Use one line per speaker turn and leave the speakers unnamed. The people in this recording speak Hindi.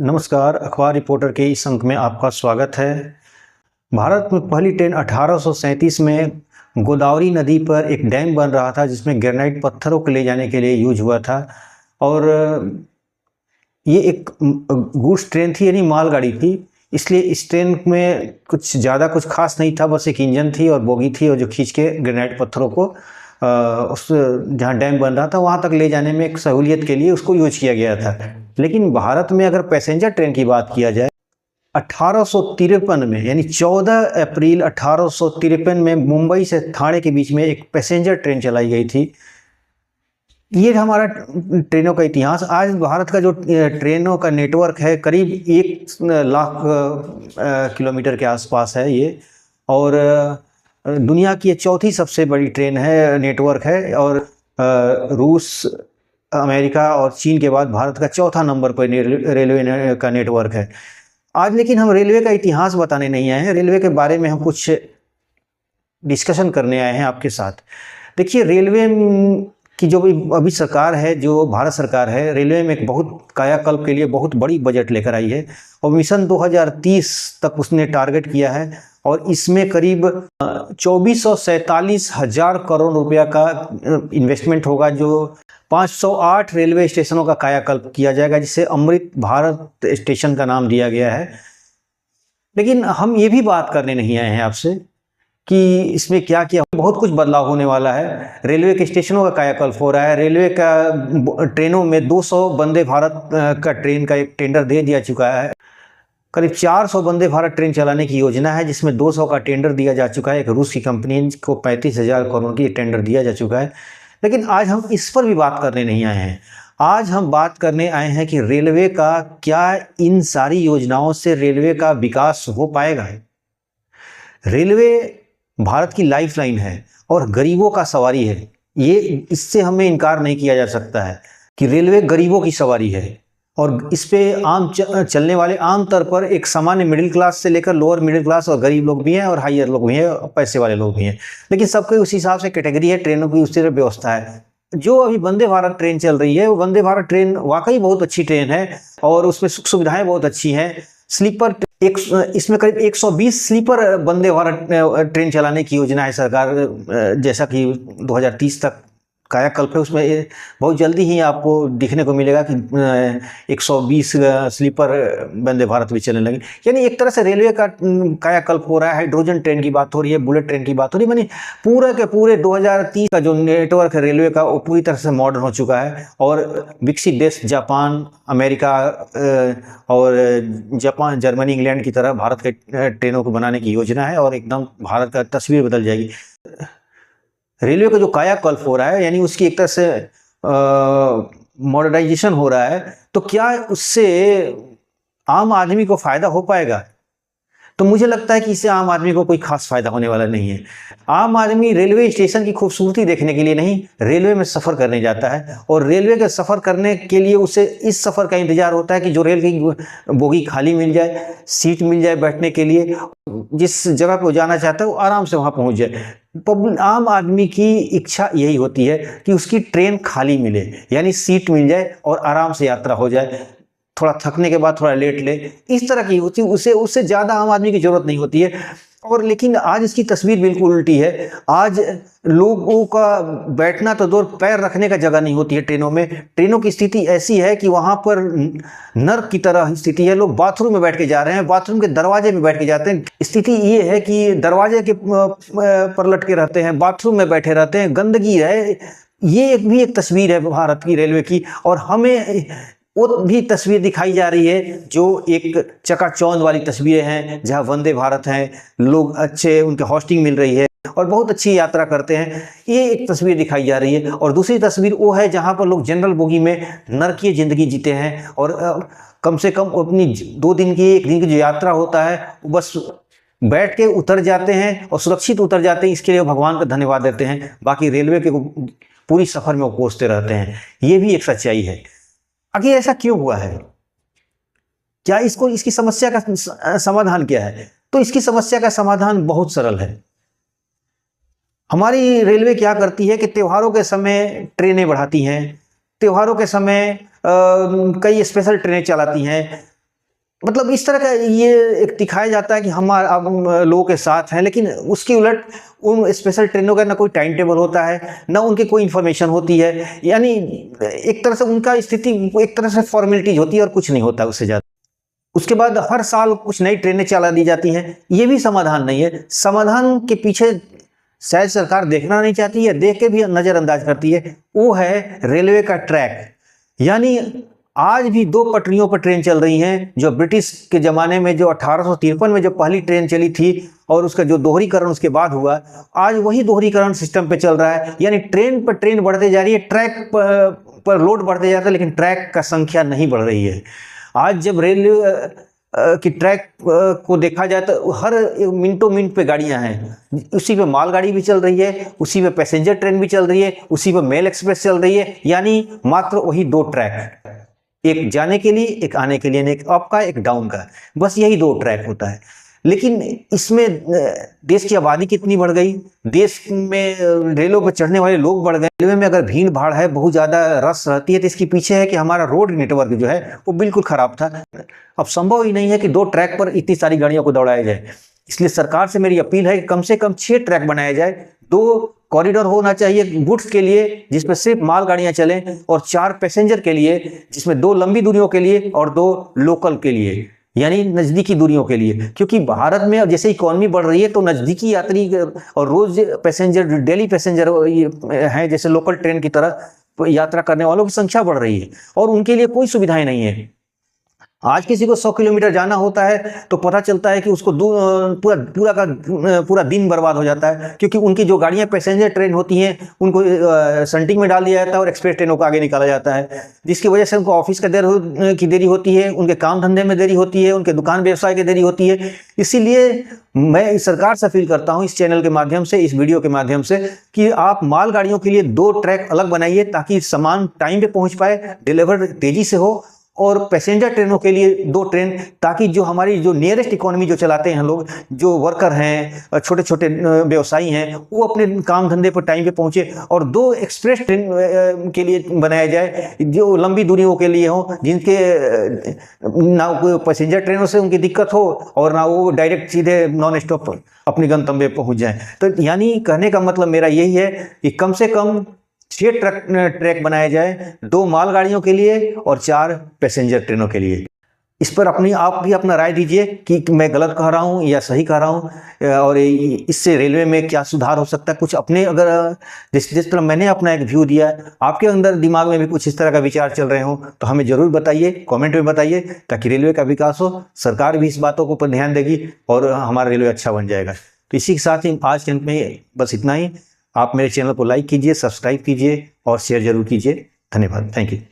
नमस्कार, अखबार रिपोर्टर के इस अंक में आपका स्वागत है। भारत में पहली ट्रेन 1837 में गोदावरी नदी पर एक डैम बन रहा था जिसमें ग्रेनाइट पत्थरों को ले जाने के लिए यूज हुआ था। और ये एक गुड्स ट्रेन थी, यानी मालगाड़ी थी। इसलिए इस ट्रेन में कुछ ज़्यादा कुछ खास नहीं था, बस एक इंजन थी और बोगी थी, और जो खींच के ग्रेनाइट पत्थरों को उस जहाँ डैम बन रहा था वहाँ तक ले जाने में एक सहूलियत के लिए उसको यूज किया गया था। लेकिन भारत में अगर पैसेंजर ट्रेन की बात किया जाए, 1853 में, यानी 14 अप्रैल 1853 में मुंबई से ठाणे के बीच में एक पैसेंजर ट्रेन चलाई गई थी। ये हमारा ट्रेनों का इतिहास। आज भारत का जो ट्रेनों का नेटवर्क है करीब 1 लाख किलोमीटर के आसपास है ये, और दुनिया की ये चौथी सबसे बड़ी ट्रेन है, नेटवर्क है। और रूस, अमेरिका और चीन के बाद भारत का चौथा नंबर पर रेलवे का नेटवर्क है आज। लेकिन हम रेलवे का इतिहास बताने नहीं आए हैं, रेलवे के बारे में हम कुछ डिस्कशन करने आए हैं आपके साथ। देखिए, रेलवे की जो भी अभी सरकार है, जो भारत सरकार है, रेलवे में एक बहुत कायाकल्प के लिए बहुत बड़ी बजट लेकर आई है, और मिशन 2030 तक उसने टारगेट किया है। और इसमें करीब 2447,000 करोड़ रुपया का इन्वेस्टमेंट होगा, जो 508 रेलवे स्टेशनों का कायाकल्प किया जाएगा, जिसे अमृत भारत स्टेशन का नाम दिया गया है। लेकिन हम ये भी बात करने नहीं आए हैं आपसे कि इसमें क्या क्या बहुत कुछ बदलाव होने वाला है। रेलवे के स्टेशनों का कायाकल्प हो रहा है। रेलवे का ट्रेनों में 200 वंदे भारत का ट्रेन का एक टेंडर दे दिया चुका है। करीब 400 वंदे भारत ट्रेन चलाने की योजना है, जिसमें 200 का टेंडर दिया जा चुका है। एक रूस की कंपनी को 35,000 करोड़ की टेंडर दिया जा चुका है। लेकिन आज हम इस पर भी बात करने नहीं आए हैं। आज हम बात करने आए हैं कि रेलवे का क्या इन सारी योजनाओं से रेलवे का विकास हो पाएगा। रेलवे भारत की लाइफलाइन है और गरीबों का सवारी है। ये इससे हमें इनकार नहीं किया जा सकता है कि रेलवे गरीबों की सवारी है, और इस पे चलने वाले आमतौर पर एक सामान्य मिडिल क्लास से लेकर लोअर मिडिल क्लास और गरीब लोग भी हैं, और हायर लोग भी हैं, और पैसे वाले लोग भी हैं। लेकिन सबके उस हिसाब से कैटेगरी है, ट्रेनों की उस तरह व्यवस्था है। जो अभी वंदे भारत ट्रेन चल रही है, वो वंदे भारत ट्रेन वाकई बहुत अच्छी ट्रेन है, और उसमें सुख सुविधाएं बहुत अच्छी हैं। स्लीपर इसमें करीब 120 स्लीपर वंदे भारत ट्रेन चलाने की योजना है सरकार, जैसा कि 2030 तक कायाकल्प है। उसमें बहुत जल्दी ही आपको दिखने को मिलेगा कि 120 स्लीपर वंदे भारत भी चलने लगे। यानी एक तरह से रेलवे का कायाकल्प हो रहा है। हाइड्रोजन ट्रेन की बात हो रही है, बुलेट ट्रेन की बात हो रही है। यानी पूरे के पूरे 2030 का जो नेटवर्क है रेलवे का, वो पूरी तरह से मॉडर्न हो चुका है। और विकसित देश जापान, अमेरिका और जापान, जर्मनी, इंग्लैंड की तरह भारत के ट्रेनों को बनाने की योजना है, और एकदम भारत का तस्वीर बदल जाएगी। रेलवे का जो कायाकल्प हो रहा है, यानी उसकी एक तरह से मॉडर्नाइजेशन हो रहा है, तो क्या उससे आम आदमी को फायदा हो पाएगा? तो मुझे लगता है कि इससे आम आदमी को कोई खास फायदा होने वाला नहीं है। आम आदमी रेलवे स्टेशन की खूबसूरती देखने के लिए नहीं, रेलवे में सफ़र करने जाता है, और रेलवे के सफ़र करने के लिए उसे इस सफ़र का इंतजार होता है कि जो रेल की बोगी खाली मिल जाए, सीट मिल जाए बैठने के लिए, जिस जगह पे वो जाना चाहता है वो आराम से वहाँ पहुँच जाए। आम आदमी की इच्छा यही होती है कि उसकी ट्रेन खाली मिले, यानी सीट मिल जाए और आराम से यात्रा हो जाए, थोड़ा थकने के बाद थोड़ा लेट ले, इस तरह की होती। उससे ज़्यादा आम आदमी की ज़रूरत नहीं होती है। और लेकिन आज इसकी तस्वीर बिल्कुल उल्टी है। आज लोगों का बैठना तो दूर, पैर रखने का जगह नहीं होती है ट्रेनों में। ट्रेनों की स्थिति ऐसी है कि वहाँ पर नर्क की तरह स्थिति है। लोग बाथरूम में बैठ के जा रहे हैं, बाथरूम के दरवाजे में बैठ के जाते हैं। स्थिति ये है कि दरवाजे के पर लटके रहते हैं, बाथरूम में बैठे रहते हैं, गंदगी है। ये भी एक तस्वीर है भारत की रेलवे की। और हमें वो भी तस्वीर दिखाई जा रही है जो एक चकाचौंध वाली तस्वीरें हैं, जहां वंदे भारत हैं, लोग अच्छे, उनके होस्टिंग मिल रही है और बहुत अच्छी यात्रा करते हैं। ये एक तस्वीर दिखाई जा रही है। और दूसरी तस्वीर वो है जहां पर लोग जनरल बोगी में नरकीय जिंदगी जीते हैं, और कम से कम अपनी 2 दिन की, 1 दिन की जो यात्रा होता है, बस बैठ के उतर जाते हैं और सुरक्षित उतर जाते हैं। इसके लिए भगवान का धन्यवाद देते हैं। बाकी रेलवे के पूरी सफर में वो कोसते रहते हैं। ये भी एक सच्चाई है। आखिर ऐसा क्यों हुआ है? क्या इसकी समस्या का समाधान क्या है? तो इसकी समस्या का समाधान बहुत सरल है। हमारी रेलवे क्या करती है कि त्योहारों के समय ट्रेनें बढ़ाती हैं, त्योहारों के समय कई स्पेशल ट्रेनें चलाती हैं, मतलब इस तरह का ये एक दिखाया जाता है कि हम लोगों के साथ हैं, लेकिन उसकी उलट उन स्पेशल ट्रेनों का ना कोई टाइम टेबल होता है, ना उनकी कोई इन्फॉर्मेशन होती है। यानी एक तरह से उनका स्थिति एक तरह से फॉर्मेलिटीज होती है और कुछ नहीं होता उससे ज़्यादा। उसके बाद हर साल कुछ नई ट्रेनें चला दी जाती हैं, ये भी समाधान नहीं है। समाधान के पीछे शायद सरकार देखना नहीं चाहती है, देख के भी नज़रअंदाज करती है। वो है रेलवे का ट्रैक। यानी आज भी 2 पटरियों पर ट्रेन चल रही हैं, जो ब्रिटिश के ज़माने में जो 1853 में जो पहली ट्रेन चली थी और उसका जो दोहरीकरण उसके बाद हुआ, आज वही दोहरीकरण सिस्टम पे चल रहा है। यानी ट्रेन पर ट्रेन बढ़ते जा रही है, ट्रैक पर लोड बढ़ते जाता है, लेकिन ट्रैक का संख्या नहीं बढ़ रही है। आज जब रेलवे की ट्रैक को देखा जाए तो हर मिनटों मिनट पे गाड़ियां हैं। उसी पे मालगाड़ी भी चल रही है, उसी पे पैसेंजर ट्रेन भी चल रही है, उसी पे मेल एक्सप्रेस चल रही है। यानी मात्र वही 2 ट्रैक, एक जाने के लिए, एक आने के लिए, एक अप का, एक डाउन का, बस यही 2 ट्रैक होता है। लेकिन इसमें देश की आबादी कितनी बढ़ गई, देश में रेलों पर चढ़ने वाले लोग बढ़ गए। रेलवे में अगर भीड़ भाड़ है, बहुत ज़्यादा रश रहती है, तो इसके पीछे है कि हमारा रोड नेटवर्क जो है वो बिल्कुल ख़राब था। अब संभव ही नहीं है कि 2 ट्रैक पर इतनी सारी गाड़ियों को दौड़ाया जाए। इसलिए सरकार से मेरी अपील है कि कम से कम 6 ट्रैक बनाया जाए। 2 कॉरिडोर होना चाहिए गुड्स के लिए, जिसमें सिर्फ मालगाड़ियां चलें, और 4 पैसेंजर के लिए, जिसमें 2 लंबी दूरियों के लिए और 2 लोकल के लिए, यानी नज़दीकी दूरियों के लिए। क्योंकि भारत में अब जैसे इकोनॉमी बढ़ रही है, तो नज़दीकी यात्री और रोज पैसेंजर, डेली पैसेंजर हैं, जैसे लोकल ट्रेन की तरह यात्रा करने वालों की संख्या बढ़ रही है, और उनके लिए कोई सुविधाएं नहीं है। आज किसी को 100 किलोमीटर जाना होता है तो पता चलता है कि उसको पूरा दिन बर्बाद हो जाता है, क्योंकि उनकी जो गाड़ियां पैसेंजर ट्रेन होती हैं उनको संटिंग में डाल दिया जाता है और एक्सप्रेस ट्रेनों को आगे निकाला जाता है, जिसकी वजह से उनको ऑफिस की देरी होती है, उनके काम धंधे में देरी होती है, उनके दुकान व्यवसाय की देरी होती है। इसीलिए मैं सरकार से अपील करता हूँ, इस चैनल के माध्यम से, इस वीडियो के माध्यम से, कि आप मालगाड़ियों के लिए 2 ट्रैक अलग बनाइए, ताकि सामान टाइम पे पहुँच पाए, डिलीवर तेजी से हो, और पैसेंजर ट्रेनों के लिए 2 ट्रेन, ताकि जो हमारी जो नियरेस्ट इकोनॉमी जो चलाते हैं लोग, जो वर्कर हैं, छोटे छोटे व्यवसायी हैं, वो अपने काम धंधे पर टाइम पे पहुंचे। और 2 एक्सप्रेस ट्रेन के लिए बनाया जाए, जो लंबी दूरियों के लिए हो, जिनके ना पैसेंजर ट्रेनों से उनकी दिक्कत हो और ना वो डायरेक्ट सीधे नॉन स्टॉप अपने गंतव्य पे पहुँच जाएँ। तो यानी कहने का मतलब मेरा यही है कि कम से कम 6 ट्रैक बनाए जाए, 2 मालगाड़ियों के लिए और 4 पैसेंजर ट्रेनों के लिए। इस पर आप भी अपना राय दीजिए कि मैं गलत कह रहा हूँ या सही कह रहा हूँ, और इससे रेलवे में क्या सुधार हो सकता है। कुछ अपने, अगर जिस तरह मैंने अपना एक व्यू दिया, आपके अंदर दिमाग में भी कुछ इस तरह का विचार चल रहे हो, तो हमें ज़रूर बताइए, कमेंट में बताइए, ताकि रेलवे का विकास हो, सरकार भी इस बातों को पर ध्यान देगी और हमारा रेलवे अच्छा बन जाएगा। तो इसी के साथ ही आज के अंत में बस इतना ही। आप मेरे चैनल को लाइक कीजिए, सब्सक्राइब कीजिए और शेयर जरूर कीजिए। धन्यवाद। Thank you.